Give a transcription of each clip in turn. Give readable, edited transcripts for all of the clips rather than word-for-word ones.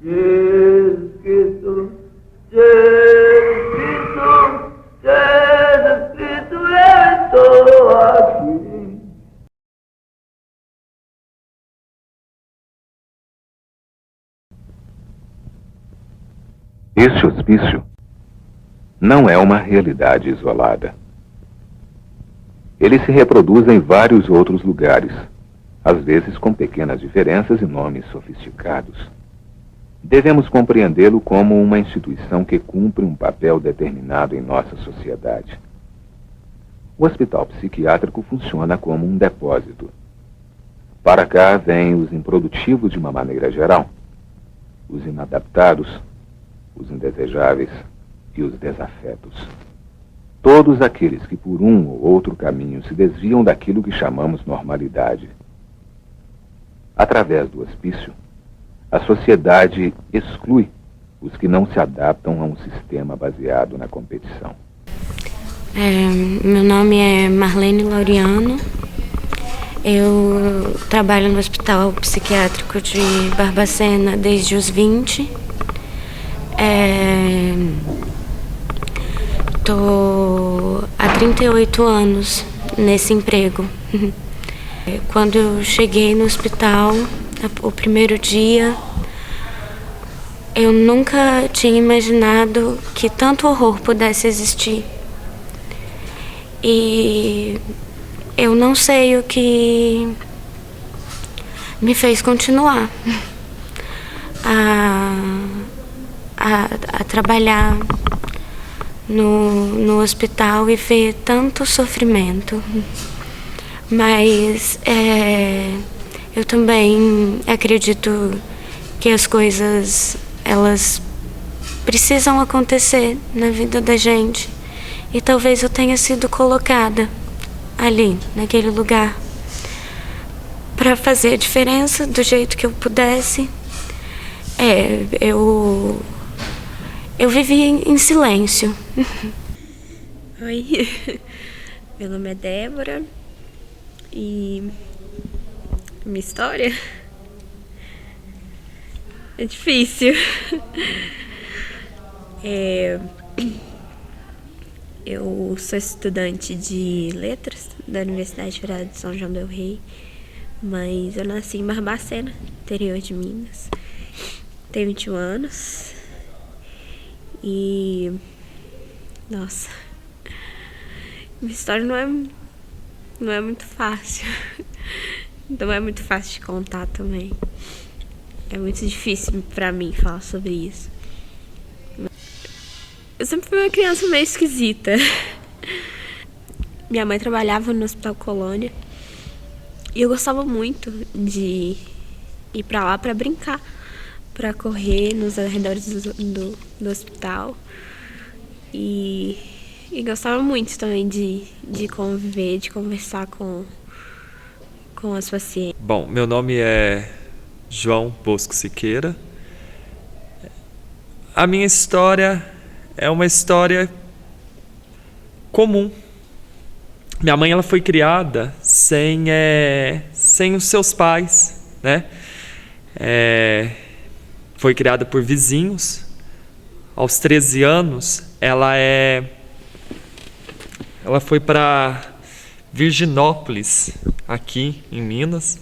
Jesus Cristo, Jesus Cristo, Jesus Cristo, eu estou aqui. Este hospício não é uma realidade isolada. Ele se reproduz em vários outros lugares, às vezes com pequenas diferenças e nomes sofisticados. Devemos compreendê-lo como uma instituição que cumpre um papel determinado em nossa sociedade. O hospital psiquiátrico funciona como um depósito. Para cá vêm os improdutivos de uma maneira geral, os inadaptados, os indesejáveis e os desafetos. Todos aqueles que por um ou outro caminho se desviam daquilo que chamamos normalidade. Através do hospício, a sociedade exclui os que não se adaptam a um sistema baseado na competição. Meu nome é Marlene Laureano. Eu trabalho no Hospital Psiquiátrico de Barbacena desde os 20. Estou há 38 anos nesse emprego. Quando eu cheguei no hospital, o primeiro dia, eu nunca tinha imaginado que tanto horror pudesse existir. E eu não sei o que me fez continuar a trabalhar no hospital e ver tanto sofrimento. Mas eu também acredito que as coisas, elas precisam acontecer na vida da gente. E talvez eu tenha sido colocada ali, naquele lugar, para fazer a diferença do jeito que eu pudesse. Eu vivi em silêncio. Oi, meu nome é Débora e minha história é difícil. Eu sou estudante de letras da Universidade Federal de São João del Rei, mas eu nasci em Barbacena, interior de Minas. Tenho 21 anos e... Nossa, minha história não é muito fácil. Não é muito fácil de contar também. É muito difícil pra mim falar sobre isso. Eu sempre fui uma criança meio esquisita. Minha mãe trabalhava no Hospital Colônia e eu gostava muito de ir pra lá pra brincar, pra correr nos arredores do hospital. E gostava muito também de conviver, de conversar com as pacientes. Bom, meu nome é João Bosco Siqueira. A minha história é uma história comum. Minha mãe, ela foi criada sem os seus pais, né? Foi criada por vizinhos. Aos 13 anos, ela foi para Virginópolis, aqui em Minas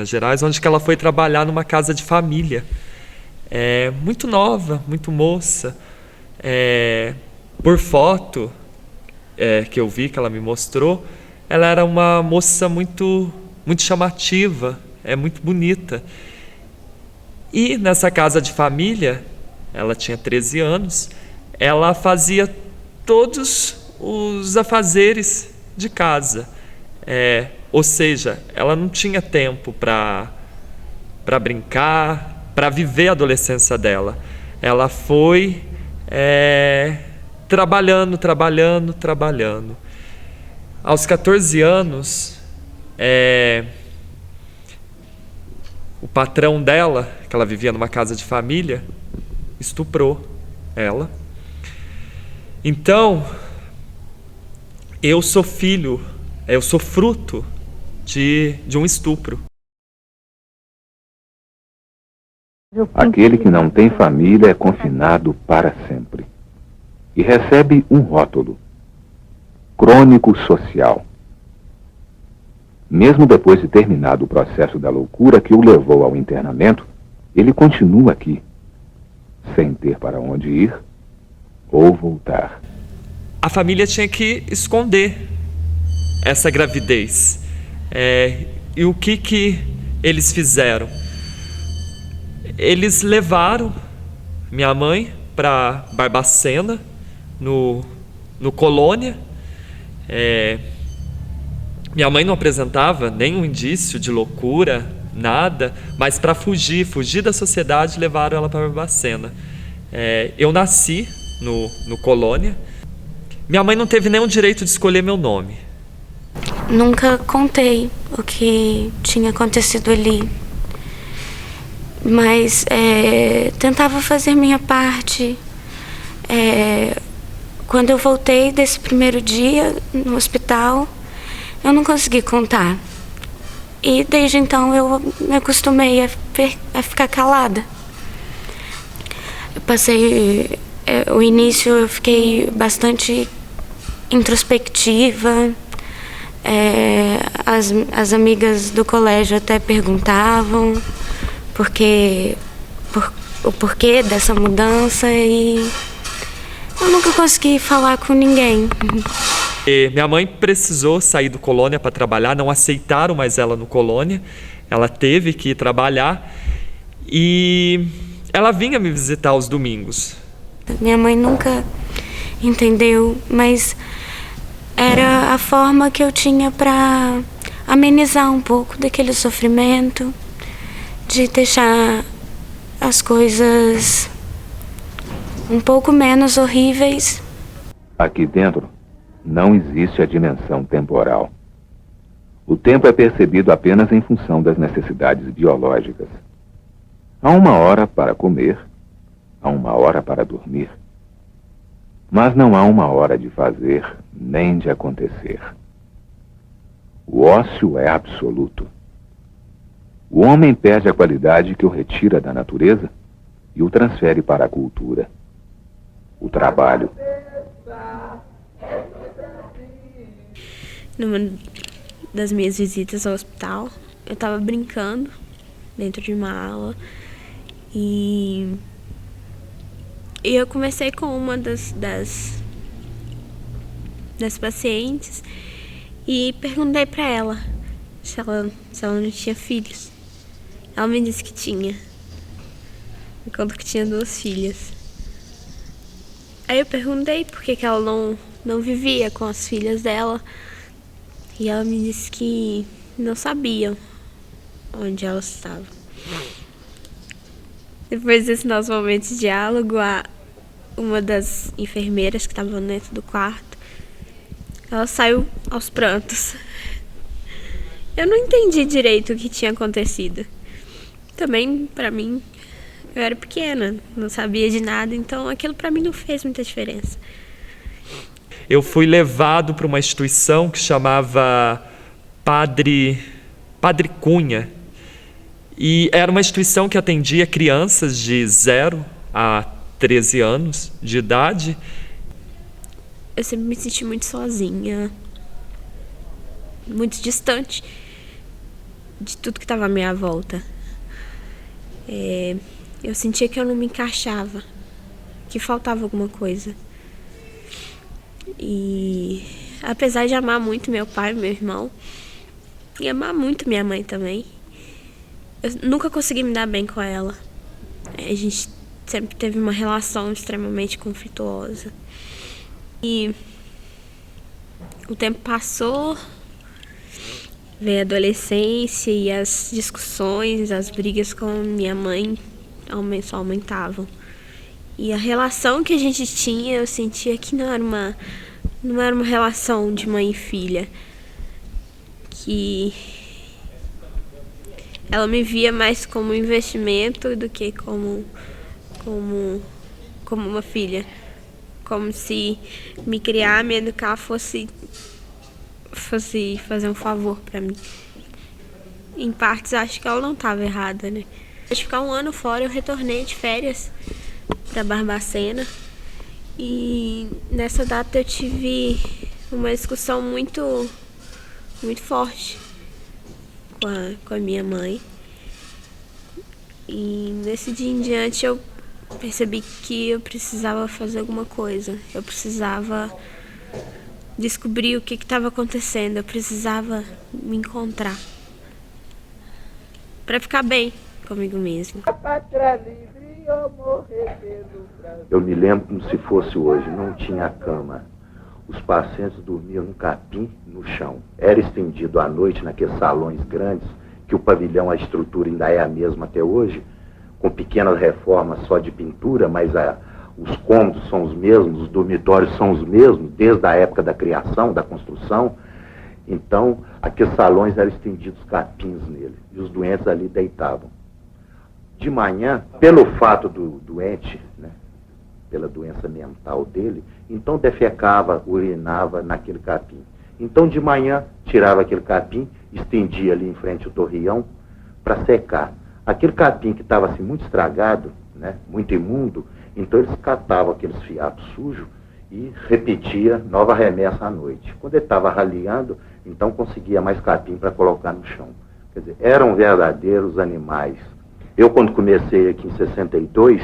Gerais, onde que ela foi trabalhar numa casa de família. Muito nova, muito moça. Por foto que eu vi, que ela me mostrou, ela era uma moça muito, muito chamativa, muito bonita. E nessa casa de família, ela tinha 13 anos, ela fazia todos os afazeres de casa. Ou seja, ela não tinha tempo para brincar, para viver a adolescência dela. Ela foi trabalhando. Aos 14 anos, o patrão dela, que ela vivia numa casa de família, estuprou ela. Então, eu sou fruto de um estupro. Aquele que não tem família é confinado para sempre e recebe um rótulo: crônico social. Mesmo depois de terminado o processo da loucura que o levou ao internamento, ele continua aqui, sem ter para onde ir ou voltar. A família tinha que esconder essa gravidez. E o que eles fizeram? Eles levaram minha mãe para Barbacena, no Colônia. Minha mãe não apresentava nenhum indício de loucura, nada, mas para fugir da sociedade, levaram ela para Barbacena. Eu nasci no Colônia. Minha mãe não teve nenhum direito de escolher meu nome. Nunca contei o que tinha acontecido ali, mas tentava fazer minha parte. Quando eu voltei desse primeiro dia no hospital, eu não consegui contar. E desde então eu me acostumei a ficar calada. Eu passei o início, eu fiquei bastante introspectiva. As amigas do colégio até perguntavam o porquê dessa mudança, e eu nunca consegui falar com ninguém. Minha mãe precisou sair do Colônia para trabalhar, não aceitaram mais ela no Colônia. Ela teve que ir trabalhar e ela vinha me visitar aos domingos. Minha mãe nunca entendeu, mas era a forma que eu tinha para amenizar um pouco daquele sofrimento, de deixar as coisas um pouco menos horríveis. Aqui dentro não existe a dimensão temporal. O tempo é percebido apenas em função das necessidades biológicas. Há uma hora para comer, há uma hora para dormir. Mas não há uma hora de fazer, nem de acontecer. O ócio é absoluto. O homem perde a qualidade que o retira da natureza e o transfere para a cultura. O trabalho. Numa das minhas visitas ao hospital, eu estava brincando dentro de uma aula e eu conversei com uma das pacientes e perguntei para ela se ela não tinha filhos. Ela me disse que tinha, me contou que tinha 2 filhas. Aí eu perguntei por que ela não vivia com as filhas dela, e ela me disse que não sabia onde elas estavam. Depois desse nosso momento de diálogo, uma das enfermeiras que estava dentro do quarto, ela saiu aos prantos. Eu não entendi direito o que tinha acontecido. Também, pra mim, eu era pequena, não sabia de nada, então aquilo pra mim não fez muita diferença. Eu fui levado para uma instituição que chamava Padre Cunha. E era uma instituição que atendia crianças de 0 a 13 anos de idade. Eu sempre me senti muito sozinha, muito distante de tudo que estava à minha volta. Eu sentia que eu não me encaixava, que faltava alguma coisa. E apesar de amar muito meu pai e meu irmão, e amar muito minha mãe também, eu nunca consegui me dar bem com ela. A gente sempre teve uma relação extremamente conflituosa. E o tempo passou, veio a adolescência e as discussões, as brigas com minha mãe só aumentavam. E a relação que a gente tinha, eu sentia que não era uma relação de mãe e filha. Que ela me via mais como investimento do que como uma filha. Como se me criar, me educar fosse fazer um favor pra mim. Em partes, acho que ela não estava errada, né? Depois de ficar um ano fora, eu retornei de férias para Barbacena. E nessa data eu tive uma discussão muito forte com a minha mãe. E nesse dia em diante eu percebi que eu precisava fazer alguma coisa. Eu precisava descobrir o que estava acontecendo. Eu precisava me encontrar para ficar bem comigo mesmo. Eu me lembro como se fosse hoje, não tinha cama. Os pacientes dormiam no capim, no chão. Era estendido à noite naqueles salões grandes, que o pavilhão, a estrutura ainda é a mesma até hoje, com pequenas reformas só de pintura, mas os cômodos são os mesmos, os dormitórios são os mesmos, desde a época da criação, da construção. Então, aqueles salões eram estendidos capins nele, e os doentes ali deitavam. De manhã, pelo fato do doente, né, pela doença mental dele, então defecava, urinava naquele capim. Então, de manhã, tirava aquele capim, estendia ali em frente ao torreão para secar. Aquele capim que estava assim muito estragado, né, muito imundo, então eles catavam aqueles fiapos sujos e repetia nova remessa à noite. Quando ele estava raliando, então conseguia mais capim para colocar no chão. Quer dizer, eram verdadeiros animais. Eu, quando comecei aqui em 62,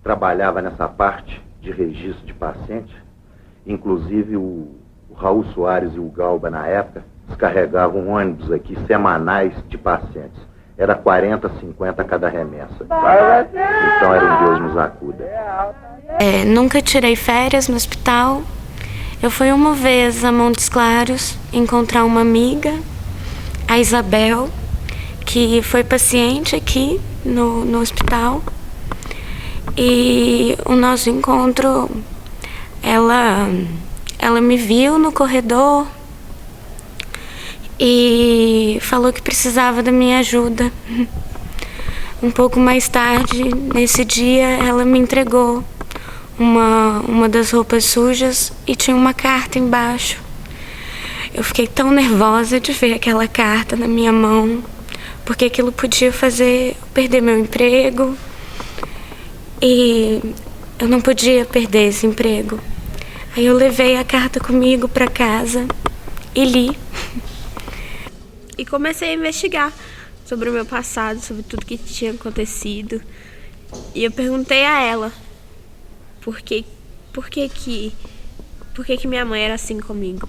trabalhava nessa parte de registro de paciente. Inclusive o Raul Soares e o Galba, na época, descarregavam ônibus aqui semanais de pacientes. Era 40, 50 cada remessa. Então era um Deus nos acuda. Nunca tirei férias no hospital. Eu fui uma vez a Montes Claros encontrar uma amiga, a Isabel, que foi paciente aqui no hospital. E o nosso encontro, ela me viu no corredor e falou que precisava da minha ajuda. Um pouco mais tarde, nesse dia, ela me entregou uma das roupas sujas e tinha uma carta embaixo. Eu fiquei tão nervosa de ver aquela carta na minha mão, porque aquilo podia fazer eu perder meu emprego e eu não podia perder esse emprego. Aí eu levei a carta comigo para casa e li. E comecei a investigar sobre o meu passado, sobre tudo que tinha acontecido. E eu perguntei a ela por que minha mãe era assim comigo.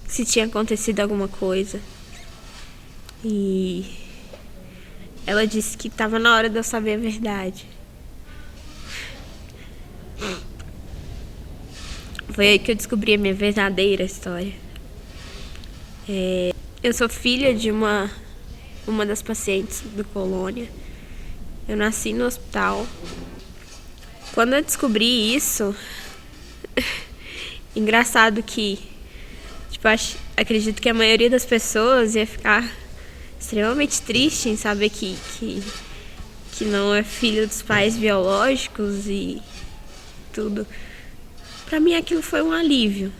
Se tinha acontecido alguma coisa. E ela disse que estava na hora de eu saber a verdade. Foi aí que eu descobri a minha verdadeira história. Eu sou filha de uma das pacientes do Colônia. Eu nasci no hospital. Quando eu descobri isso, engraçado que, acredito que a maioria das pessoas ia ficar extremamente triste em saber que não é filho dos pais biológicos e tudo. Pra mim aquilo foi um alívio.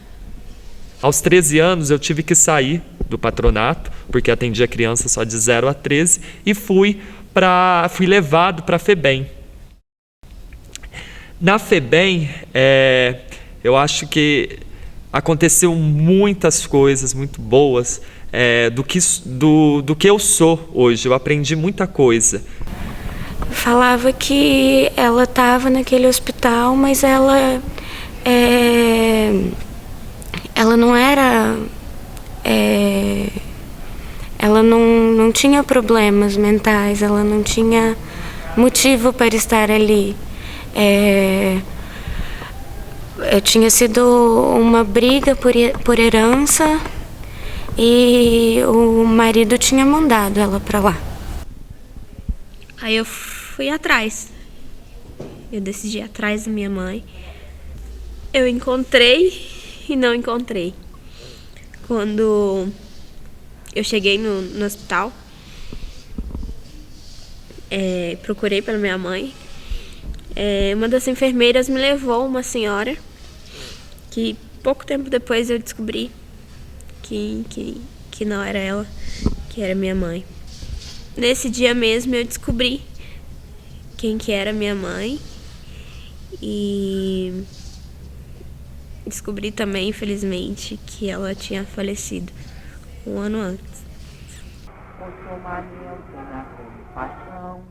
Aos 13 anos eu tive que sair do patronato, porque atendia crianças só de 0 a 13, e fui levado para a FEBEM. Na FEBEM, eu acho que aconteceu muitas coisas muito boas do que eu sou hoje. Eu aprendi muita coisa. Falava que ela estava naquele hospital, mas ela não era... ela não tinha problemas mentais, ela não tinha motivo para estar ali. Tinha sido uma briga por herança e o marido tinha mandado ela para lá. Aí eu fui atrás. Eu decidi ir atrás da minha mãe. Eu encontrei e não encontrei. Quando eu cheguei no hospital, procurei pela minha mãe. Uma das enfermeiras me levou uma senhora que pouco tempo depois eu descobri que não era ela, que era minha mãe. nesse dia mesmo eu descobri quem que era minha mãe e descobri também, infelizmente, que ela tinha falecido 1 ano antes. Paixão,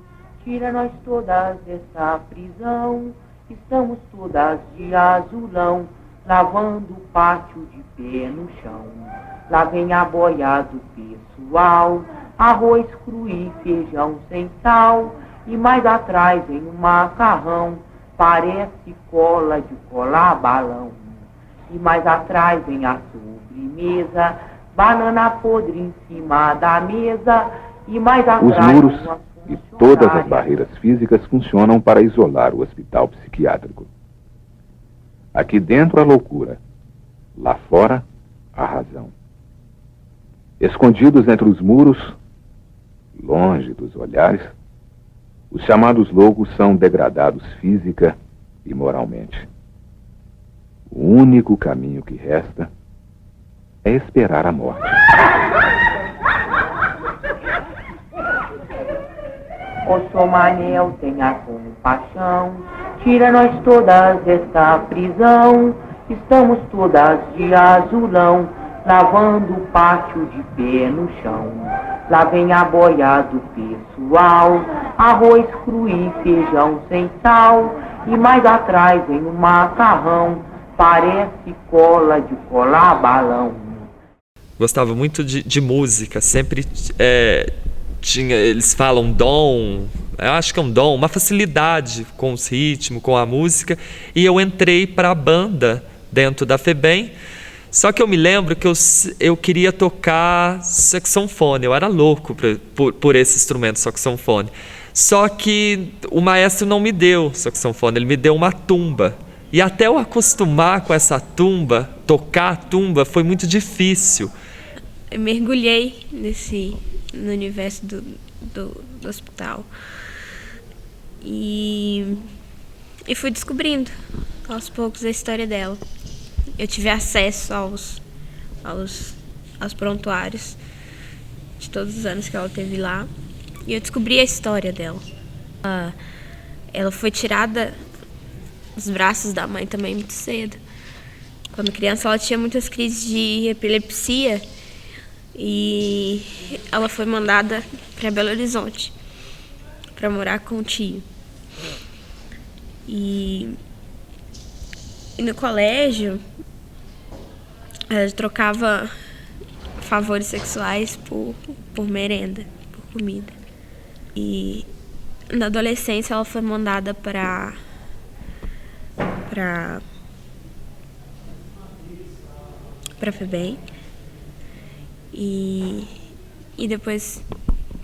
tira nós todas dessa prisão. Estamos todas de azulão, lavando o pátio de pé no chão. Lá vem a boia do pessoal, arroz cru e feijão sem sal. E mais atrás vem um macarrão, parece cola de colar balão. E mais atrás vem a sobremesa, banana podre em cima da mesa. E mais atrás Os muros e todas as barreiras físicas funcionam para isolar o hospital psiquiátrico. Aqui dentro a loucura, lá fora a razão. Escondidos entre os muros, longe dos olhares, os chamados loucos são degradados física e moralmente. O único caminho que resta é esperar a morte. Ô Manel, tenha compaixão, tira nós todas desta prisão. Estamos todas de azulão, lavando o pátio de pé no chão. Lá vem a boia do pessoal, arroz cru e feijão sem sal. E mais atrás vem um macarrão, parece cola de colar balão. Gostava muito de música, sempre tinha, eles falam dom, eu acho que é um dom, uma facilidade com os ritmos, com a música, e eu entrei para a banda dentro da FEBEM, só que eu me lembro que eu queria tocar saxofone, eu era louco por esse instrumento, saxofone, só que o maestro não me deu saxofone, ele me deu uma tumba, e até eu acostumar com essa tumba, tocar a tumba, foi muito difícil. Eu mergulhei no universo do hospital e fui descobrindo aos poucos a história dela. Eu tive acesso aos prontuários de todos os anos que ela teve lá e eu descobri a história dela. Ela foi tirada dos braços da mãe também muito cedo. Quando criança ela tinha muitas crises de epilepsia e ela foi mandada para Belo Horizonte para morar com o tio. E no colégio ela trocava favores sexuais por merenda, por comida. E na adolescência ela foi mandada para FEBEM e depois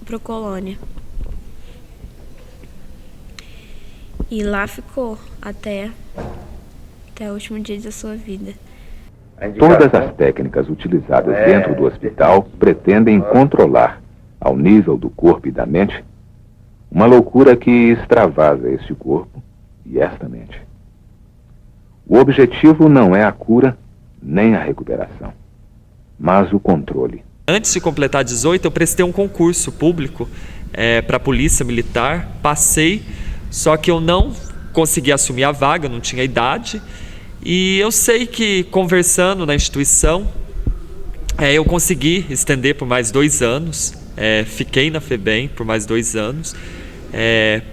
pro Colônia. E lá ficou até o último dia da sua vida. Todas as técnicas utilizadas dentro do hospital pretendem controlar, ao nível do corpo e da mente, uma loucura que extravasa este corpo e esta mente. O objetivo não é a cura nem a recuperação, mas o controle. Antes de completar 18, eu prestei um concurso público para a Polícia Militar, passei, só que eu não consegui assumir a vaga, não tinha idade, e eu sei que conversando na instituição, eu consegui estender por mais 2 anos, fiquei na FEBEM por mais 2 anos,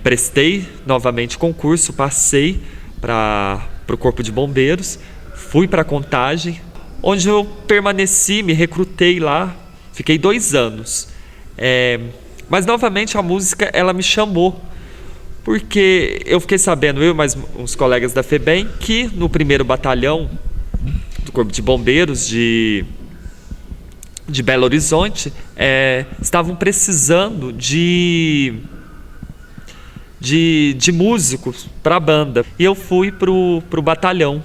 prestei novamente concurso, passei para o Corpo de Bombeiros, fui para Contagem, onde eu permaneci, me recrutei lá, fiquei 2 anos. Mas novamente a música ela me chamou, porque eu fiquei sabendo, eu e mais uns colegas da FEBEM, que no 1º Batalhão do Corpo de Bombeiros de Belo Horizonte estavam precisando de músicos para a banda. E eu fui pro batalhão.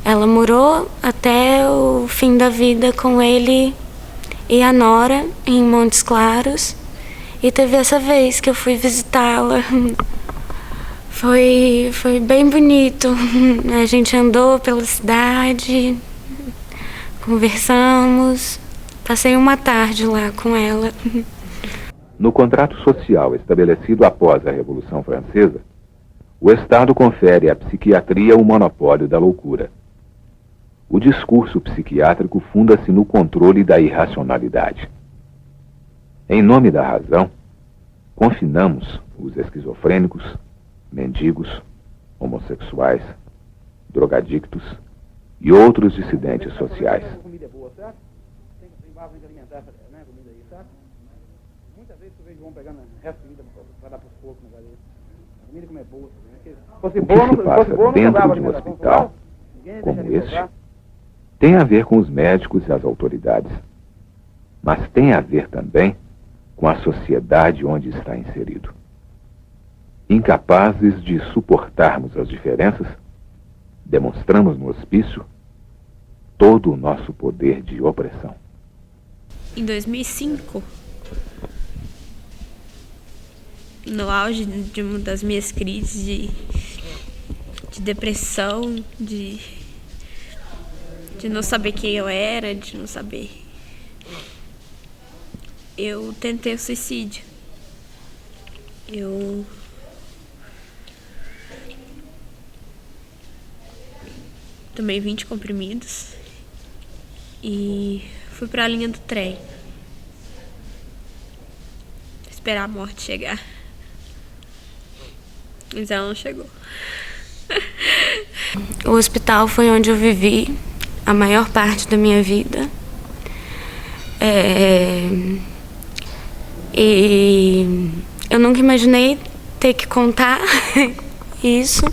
Ela morou até o fim da vida com ele e a Nora em Montes Claros. E teve essa vez que eu fui visitá-la. Foi bem bonito. A gente andou pela cidade, conversamos. Passei uma tarde lá com ela. No contrato social estabelecido após a Revolução Francesa, o Estado confere à psiquiatria o monopólio da loucura. O discurso psiquiátrico funda-se no controle da irracionalidade. Em nome da razão, confinamos os esquizofrênicos, mendigos, homossexuais, drogadictos e outros dissidentes sociais. A comida é boa, certo? Tem vaso de alimentar, né, comida aí, certo? Muitas vezes eu vejo vão pegando resto de comida para dar para os porcos, né, a comida como é boa. Se fosse O que boa, se não passa sobrava dentro de um alimentação, hospital, ninguém como deixaria este, sobrar. tem a ver com os médicos e as autoridades, mas tem a ver também com a sociedade onde está inserido. Incapazes de suportarmos as diferenças, demonstramos no hospício todo o nosso poder de opressão. Em 2005, no auge de uma das minhas crises de depressão, de não saber quem eu era, de não saber, eu tentei o suicídio. Eu tomei 20 comprimidos e fui para a linha do trem, esperar a morte chegar. Mas ela não chegou. O hospital foi onde eu vivi a maior parte da minha vida. E eu nunca imaginei ter que contar isso,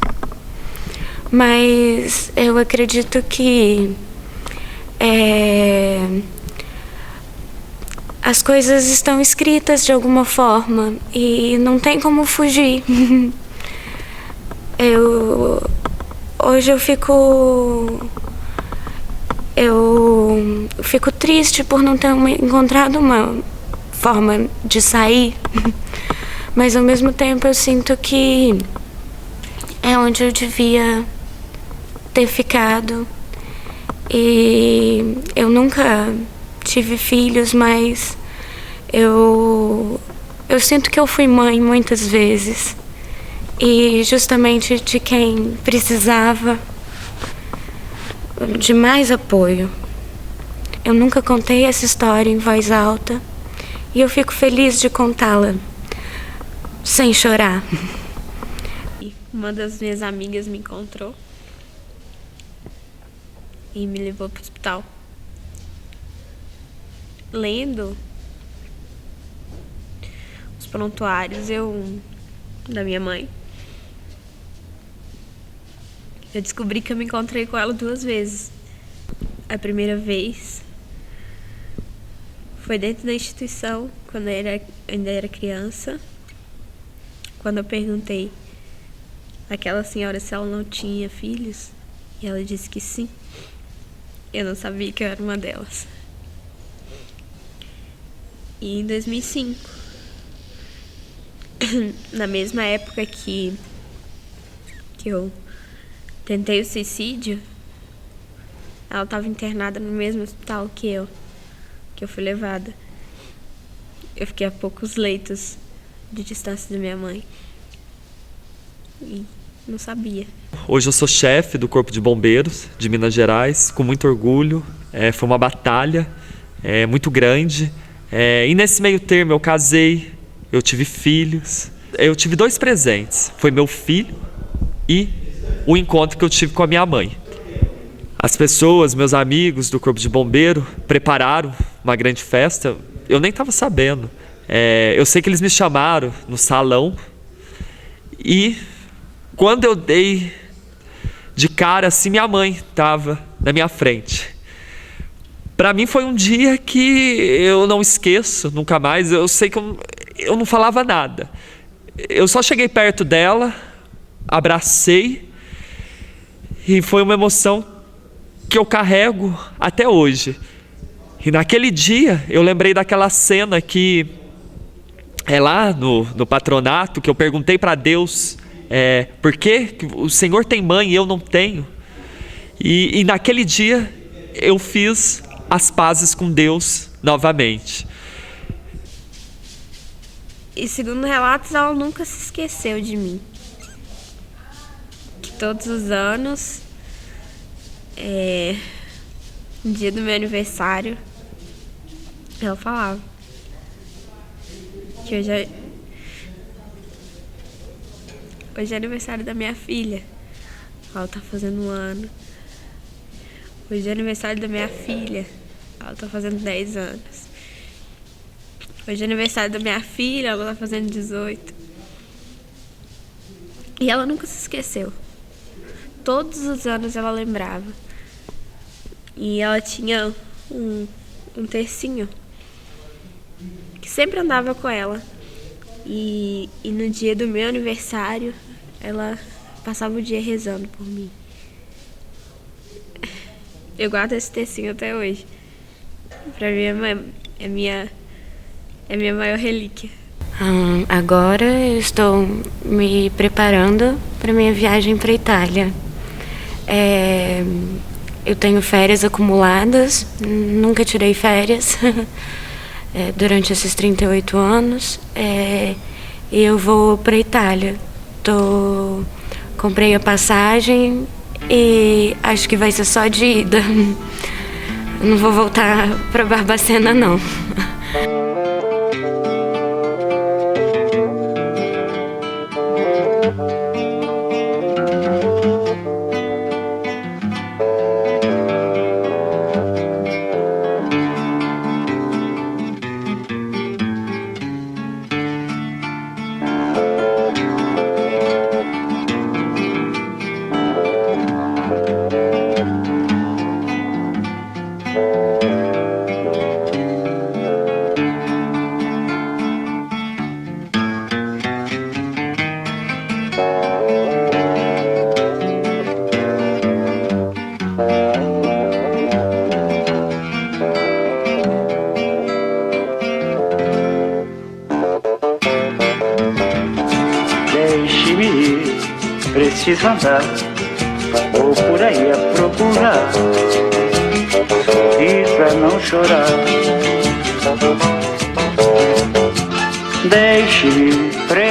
mas eu acredito que as coisas estão escritas de alguma forma e não tem como fugir. Hoje eu fico triste por não ter encontrado uma forma de sair, mas ao mesmo tempo eu sinto que é onde eu devia ter ficado. E eu nunca tive filhos, mas eu sinto que eu fui mãe muitas vezes, e justamente de quem precisava de mais apoio. Eu nunca contei essa história em voz alta e eu fico feliz de contá-la sem chorar. Uma das minhas amigas me encontrou e me levou para o hospital. Lendo os prontuários da minha mãe, eu descobri que eu me encontrei com ela 2 vezes. A primeira vez foi dentro da instituição, quando eu ainda era criança, quando eu perguntei àquela senhora se ela não tinha filhos, e ela disse que sim. Eu não sabia que eu era uma delas. E em 2005, na mesma época que eu tentei o suicídio, ela estava internada no mesmo hospital que eu fui levada. Eu fiquei a poucos leitos de distância da minha mãe e não sabia. Hoje eu sou chefe do Corpo de Bombeiros de Minas Gerais, com muito orgulho. Foi uma batalha muito grande. E nesse meio termo eu casei, eu tive filhos. Eu tive 2 presentes. Foi meu filho e o encontro que eu tive com a minha mãe. As pessoas, meus amigos do Corpo de Bombeiro, prepararam uma grande festa. Eu nem estava sabendo. Eu sei que eles me chamaram no salão. E quando eu dei de cara, assim, minha mãe estava na minha frente. Para mim foi um dia que eu não esqueço nunca mais. Eu sei que eu não falava nada. Eu só cheguei perto dela, abracei, e foi uma emoção que eu carrego até hoje. E naquele dia eu lembrei daquela cena que lá no patronato, que eu perguntei para Deus por que o Senhor tem mãe e eu não tenho. E naquele dia eu fiz as pazes com Deus novamente. E segundo relatos, ela nunca se esqueceu de mim. Que todos os anos, no dia do meu aniversário, ela falava que hoje é aniversário da minha filha. Ela tá fazendo 1 ano. Hoje é aniversário da minha filha. Ela tá fazendo 10 anos. Hoje é aniversário da minha filha, ela tá fazendo 18. E ela nunca se esqueceu. Todos os anos ela lembrava. E ela tinha um tercinho que sempre andava com ela. E no dia do meu aniversário, ela passava o dia rezando por mim. Eu guardo esse tercinho até hoje. Pra mim é minha maior relíquia. Agora eu estou me preparando para minha viagem para a Itália. Eu tenho férias acumuladas, nunca tirei férias durante esses 38 anos. E eu vou para a Itália. Comprei a passagem e acho que vai ser só de ida. Não vou voltar para Barbacena, não. Deixe-me ir, preciso andar, vou por aí a procurar, sorrir pra não chorar. Deixe-me, preciso